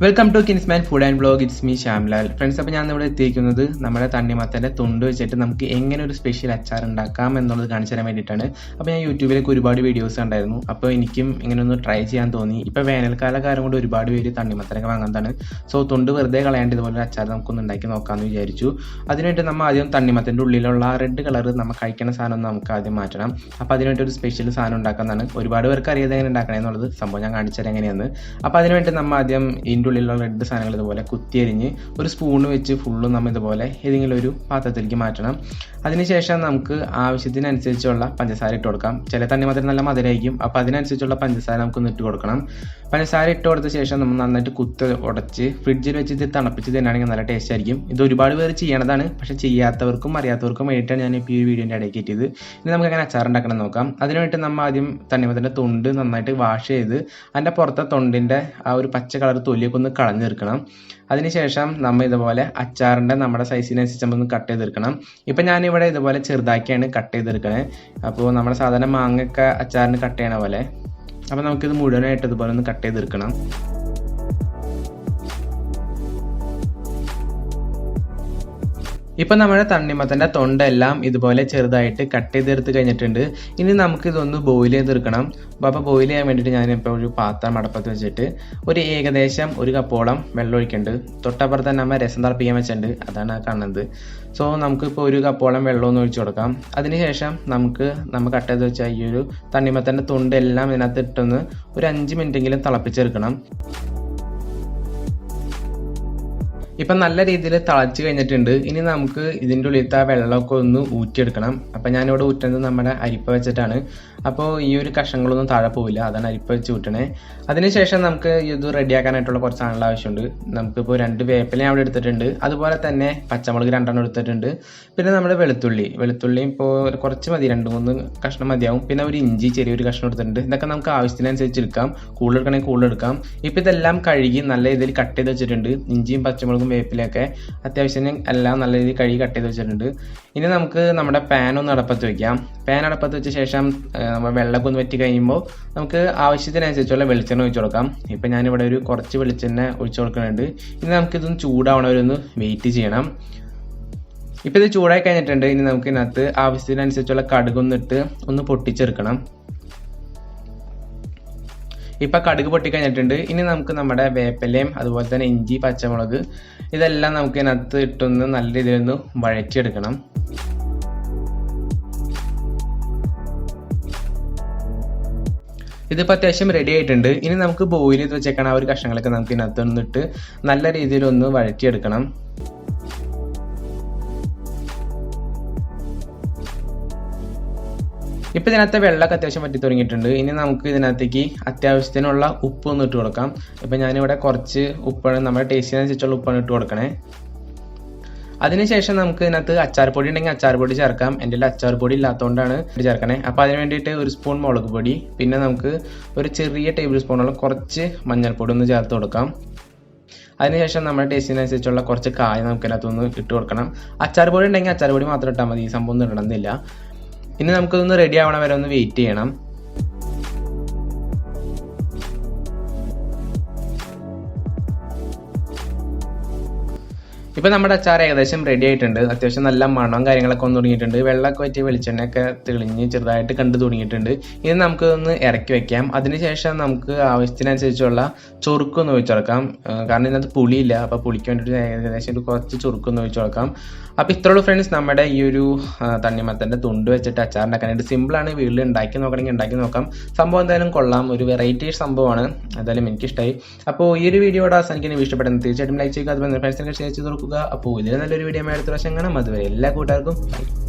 Welcome to Kinsman food and blog. It's me Shyamlal. Friends, അപ്പോൾ ഞാൻ ഇവിടെ എത്തിയിരിക്കുന്നത് നമ്മുടെ തണ്ണിമത്തൻ്റെ തുണ്ട് വെച്ചിട്ട് നമുക്ക് എങ്ങനെ ഒരു സ്പെഷ്യൽ അച്ചാർ ഉണ്ടാക്കാം എന്നുള്ളത് കാണിച്ചു തരാൻ വേണ്ടിയിട്ടാണ്. അപ്പോൾ ഞാൻ യൂട്യൂബിലേക്ക് ഒരുപാട് വീഡിയോസ് കണ്ടായിരുന്നു. അപ്പോൾ എനിക്കും ഇങ്ങനെ ഒന്ന് ട്രൈ ചെയ്യാൻ തോന്നി. ഇപ്പോൾ വേനൽക്കാലക്കാലം കൊണ്ട് ഒരുപാട് പേര് തണ്ണിമത്തനൊക്കെ വാങ്ങുന്നതാണ്. സോ തുണ്ട് വെറുതെ കളയാണ്ട് ഇതുപോലെ അച്ചാർ നമുക്കൊന്ന് ഉണ്ടാക്കി നോക്കാമെന്ന് വിചാരിച്ചു. അതിനുവേണ്ടി നമ്മൾ ആദ്യം തണ്ണിമത്തൻ്റെ ഉള്ളിലുള്ള റെഡ് കളർ നമ്മൾ കഴിക്കുന്ന സാധനം നമുക്ക് ആദ്യം മാറ്റണം. അപ്പോൾ അതിനുവേണ്ടി ഒരു സ്പെഷ്യൽ സാധനം ഉണ്ടാക്കുന്നതാണ്. ഒരുപാട് പേർക്ക് അറിയാതെ എങ്ങനെ ഉണ്ടാക്കണേ എന്നുള്ളത് സംഭവം ഞാൻ കാണിച്ചു തരാം എങ്ങനെയാണ്. അപ്പോൾ അതിനുവേണ്ടി നമ്മൾ ആദ്യം ഉള്ളിലുള്ള റെഡ് സാധനങ്ങൾ ഇതുപോലെ കുത്തിയരിഞ്ഞ് ഒരു സ്പൂണ് വെച്ച് ഫുള്ളും നമ്മൾ ഇതുപോലെ ഏതെങ്കിലും ഒരു പാത്രത്തിലേക്ക് മാറ്റണം. അതിനുശേഷം നമുക്ക് ആവശ്യത്തിനനുസരിച്ചുള്ള പഞ്ചസാര ഇട്ട് കൊടുക്കാം. ചില തണ്ണിമത്തൻ നല്ല മധുരമായിരിക്കും, അപ്പോൾ അതിനനുസരിച്ചുള്ള പഞ്ചസാര നമുക്കൊന്ന് ഇട്ട് കൊടുക്കണം. പഞ്ചസാര ഇട്ട് കൊടുത്ത ശേഷം നമ്മൾ നന്നായിട്ട് ഉടച്ച് ഫ്രിഡ്ജിൽ വെച്ച് ഇത് തണുപ്പിച്ച് തിന്നാണെങ്കിൽ നല്ല ടേസ്റ്റ് ആയിരിക്കും. ഇത് ഒരുപാട് പേര് ചെയ്യണതാണ്, പക്ഷെ ചെയ്യാത്തവർക്കും അറിയാത്തവർക്കും വേണ്ടിയിട്ടാണ് ഞാൻ ഇപ്പോൾ ഈ വീഡിയോൻ്റെ ഇടയ്ക്ക് എത്തിയത്. ഇനി നമുക്ക് അങ്ങനെ അച്ചാർ ഉണ്ടാക്കണം നോക്കാം. അതിനുവേണ്ടി നമ്മൾ ആദ്യം തണ്ണിമത്തൻ്റെ തൊണ്ട് നന്നായിട്ട് വാഷ് ചെയ്ത് അതിൻ്റെ പുറത്തെ തൊണ്ടിൻ്റെ ആ ഒരു പച്ച കളർ തൊലിയൊക്കെ ഒന്ന് കളഞ്ഞെടുക്കണം. അതിനുശേഷം നമ്മൾ ഇതുപോലെ അച്ചാറിൻ്റെ നമ്മുടെ സൈസിനനുസരിച്ച് നമ്മൾ ഒന്ന് കട്ട് ചെയ്തെടുക്കണം. ഇപ്പം ഞാനിവിടെ ഇതുപോലെ ചെറുതാക്കിയാണ് കട്ട് ചെയ്തെടുക്കണേ. അപ്പോൾ നമ്മുടെ സാധാരണ മാങ്ങയൊക്കെ അച്ചാറിന് കട്ട് ചെയ്യണ പോലെ. അപ്പോൾ നമുക്കിത് മുഴുവനായിട്ട് ഇതുപോലെ ഒന്ന് കട്ട് ചെയ്തെടുക്കണം. ഇപ്പം നമ്മുടെ തണ്ണിമത്തൻ്റെ തൊണ്ടെല്ലാം ഇതുപോലെ ചെറുതായിട്ട് കട്ട് ചെയ്തെടുത്ത് കഴിഞ്ഞിട്ടുണ്ട്. ഇനി നമുക്കിതൊന്ന് ബോയിൽ ചെയ്തെടുക്കണം. അപ്പോൾ ബോയിൽ ചെയ്യാൻ വേണ്ടിയിട്ട് ഞാനിപ്പോൾ ഒരു പാത്രം അടപ്പത്ത് വെച്ചിട്ട് ഒരു ഏകദേശം ഒരു കപ്പോളം വെള്ളം ഒഴിക്കുന്നുണ്ട്. തൊട്ടപ്പുറത്ത് തന്നെ നമ്മൾ രസം തിളപ്പിക്കാൻ വെച്ചിട്ടുണ്ട്, അതാണ് ആ കാണുന്നത്. സോ നമുക്കിപ്പോൾ ഒരു കപ്പോളം വെള്ളം ഒന്ന് ഒഴിച്ചു കൊടുക്കാം. അതിനുശേഷം നമ്മൾ കട്ട് ചെയ്ത് വെച്ച ഈ ഒരു തണ്ണിമത്തൻ്റെ തൊണ്ടെല്ലാം ഇതിനകത്ത് ഇട്ടൊന്ന് ഒരു 5 മിനിറ്റെങ്കിലും തിളപ്പിച്ചെടുക്കണം. ഇപ്പം നല്ല രീതിയിൽ തിളച്ച് കഴിഞ്ഞിട്ടുണ്ട്. ഇനി നമുക്ക് ഇതിൻ്റെ ഉള്ളിലത്തെ ആ വെള്ളമൊക്കെ ഒന്ന് ഊറ്റിയെടുക്കണം. അപ്പം ഞാനിവിടെ ഊറ്റുന്നത് നമ്മുടെ അരിപ്പ വെച്ചിട്ടാണ്. അപ്പോൾ ഈ ഒരു കഷ്ണങ്ങളൊന്നും താഴെ പോവില്ല, അതാണ് അരിപ്പ വെച്ച് ഊറ്റണേ. അതിനുശേഷം നമുക്ക് ഇത് റെഡിയാക്കാനായിട്ടുള്ള കുറച്ച് സാധനങ്ങൾ ആവശ്യമുണ്ട്. നമുക്കിപ്പോൾ 2 വേപ്പില അവിടെ എടുത്തിട്ടുണ്ട്, അതുപോലെ തന്നെ പച്ചമുളക് 2 എടുത്തിട്ടുണ്ട്. പിന്നെ നമ്മുടെ വെളുത്തുള്ളി ഇപ്പോൾ കുറച്ച് മതി, 2-3 കഷ്ണം മതിയാവും. പിന്നെ ഒരു ഇഞ്ചി ചെറിയൊരു കഷ്ണം എടുത്തിട്ടുണ്ട്. ഇതൊക്കെ നമുക്ക് ആവശ്യത്തിനനുസരിച്ച് എടുക്കാം. കൂടുതലെടുക്കണമെങ്കിൽ കൂടുതലെടുക്കാം. ഇപ്പോൾ ഇതെല്ലാം കഴുകി നല്ല രീതിയിൽ കട്ട് ചെയ്ത് വെച്ചിട്ടുണ്ട്. ഇഞ്ചിയും പച്ചമുളകും വേപ്പിലൊക്കെ അത്യാവശ്യം എല്ലാം നല്ല രീതിയിൽ കഴുകി കട്ട് ചെയ്ത് വെച്ചിട്ടുണ്ട്. ഇനി നമുക്ക് നമ്മുടെ പാൻ ഒന്ന് അടപ്പത്ത് വയ്ക്കാം. പാൻ അടപ്പത്ത് വെച്ച ശേഷം നമ്മൾ വെള്ളമൊക്കെ ഒന്ന് വറ്റി കഴിയുമ്പോൾ നമുക്ക് ആവശ്യത്തിനനുസരിച്ചുള്ള വെളിച്ചെണ്ണ ഒഴിച്ചു കൊടുക്കാം. ഇപ്പം ഞാനിവിടെ ഒരു കുറച്ച് വെളിച്ചെണ്ണ ഒഴിച്ചു കൊടുക്കുന്നുണ്ട്. ഇനി നമുക്കിതൊന്ന് ചൂടാവണവരൊന്ന് വെയിറ്റ് ചെയ്യണം. ഇപ്പം ഇത് ചൂടായി കഴിഞ്ഞിട്ടുണ്ട്. ഇനി നമുക്ക് ഇതിനകത്ത് ആവശ്യത്തിനനുസരിച്ചുള്ള കടുകൊന്നിട്ട് ഒന്ന് പൊട്ടിച്ചെടുക്കണം. ഇപ്പം കടുക് പൊട്ടിക്കഴിഞ്ഞിട്ടുണ്ട്. ഇനി നമുക്ക് നമ്മുടെ വേപ്പിലയും അതുപോലെ തന്നെ ഇഞ്ചി പച്ചമുളക് ഇതെല്ലാം നമുക്ക് ഇതിനകത്ത് ഇട്ടൊന്ന് നല്ല രീതിയിലൊന്ന് വഴറ്റിയെടുക്കണം. ഇതിപ്പോൾ അത്യാവശ്യം റെഡി ആയിട്ടുണ്ട്. ഇനി നമുക്ക് ബോയിൽ ചെയ്ത് വെച്ചേക്കണ ആ ഒരു കഷ്ണങ്ങളൊക്കെ നമുക്ക് ഇതിനകത്ത് വന്നിട്ട് നല്ല രീതിയിലൊന്ന് വഴറ്റിയെടുക്കണം. ഇപ്പം ഇതിനകത്ത് വെള്ളമൊക്കെ അത്യാവശ്യം വറ്റി തുടങ്ങിയിട്ടുണ്ട്. ഇനി നമുക്ക് ഇതിനകത്തേക്ക് അത്യാവശ്യത്തിനുള്ള ഉപ്പ് ഒന്ന് ഇട്ട് കൊടുക്കാം. ഇപ്പം ഞാനിവിടെ കുറച്ച് ഉപ്പാണ്, നമ്മുടെ ടേസ്റ്റിനനുസരിച്ചുള്ള ഉപ്പാണ് ഇട്ട് കൊടുക്കണേ. അതിനുശേഷം നമുക്ക് ഇതിനകത്ത് അച്ചാർ പൊടി ഉണ്ടെങ്കിൽ അച്ചാർ പൊടി ചേർക്കാം. എൻ്റെ അച്ചാർ പൊടി ഇല്ലാത്തതുകൊണ്ടാണ് ചേർക്കണേ. അപ്പോൾ അതിന് വേണ്ടിയിട്ട് ഒരു സ്പൂൺ മുളക് പൊടി, പിന്നെ നമുക്ക് ഒരു ചെറിയ ടേബിൾ സ്പൂണോളം കുറച്ച് മഞ്ഞൾപ്പൊടി ഒന്ന് ചേർത്ത് കൊടുക്കാം. അതിനുശേഷം നമ്മുടെ ടേസ്റ്റിനനുസരിച്ചുള്ള കുറച്ച് കായ നമുക്ക് ഇതിനകത്തൊന്ന് ഇട്ട് കൊടുക്കണം. അച്ചാർ പൊടി ഉണ്ടെങ്കിൽ അച്ചാർ പൊടി മാത്രം ഇട്ടാൽ മതി, ഈ സംഭവം ഒന്നും ഇടണമെന്നില്ല. ഇനി നമുക്കിതൊന്ന് റെഡി ആവണ വരെ ഒന്ന് വെയിറ്റ് ചെയ്യണം. ഇപ്പം നമ്മുടെ അച്ചാർ ഏകദേശം റെഡി ആയിട്ടുണ്ട്. അത്യാവശ്യം നല്ല മണം കാര്യങ്ങളൊക്കെ വന്ന് തുടങ്ങിയിട്ടുണ്ട്. വെള്ളമൊക്കെ വറ്റി വെളിച്ചെണ്ണയൊക്കെ തെളിഞ്ഞ് ചെറുതായിട്ട് കണ്ടു തുടങ്ങിയിട്ടുണ്ട്. ഇനി നമുക്കൊന്ന് ഇറക്കി വെക്കാം. അതിനുശേഷം നമുക്ക് ആവശ്യത്തിനനുസരിച്ചുള്ള ചൊറുക്കൊന്ന് ഒഴിച്ചു കൊടുക്കാം. കാരണം ഇതിനകത്ത് പുളിയില്ല, അപ്പോൾ പുളിക്ക് വേണ്ടിയിട്ട് ഏകദേശം ഒരു കുറച്ച് ചൊറുക്കൊന്ന് ഒഴിച്ചു കൊടുക്കാം. അപ്പോൾ ഇത്രയുള്ളൂ ഫ്രണ്ട്സ്, നമ്മുടെ ഈ ഒരു തണ്ണിമത്തൻ്റെ തുണ്ട് വെച്ചിട്ട് അച്ചാർ ഉണ്ടാക്കാനായിട്ട് സിമ്പിളാണ്. വീട്ടിൽ ഉണ്ടാക്കി നോക്കണമെങ്കിൽ ഉണ്ടാക്കി നോക്കാം. സംഭവം എന്തായാലും കൊള്ളാം, ഒരു വെറൈറ്റി സംഭവമാണ്. എന്തായാലും എനിക്കിഷ്ടമായി. അപ്പോൾ ഈ ഒരു വീഡിയോയുടെ അവസാനിക്കാൻ ഇഷ്ടപ്പെടുന്നത് തീർച്ചയായിട്ടും ലൈക്ക് ചെയ്യുക. അതുപോലെ ഫ്രണ്ട്സിനൊക്കെ ഷെയർ ചെയ്ത് കൊടുക്കുക. അപ്പോൾ ഇതിൽ നല്ലൊരു വീഡിയോ അടുത്ത പ്രാവശ്യം കാണാം. അതുവരെ എല്ലാ കൂട്ടുകാർക്കും ബൈ.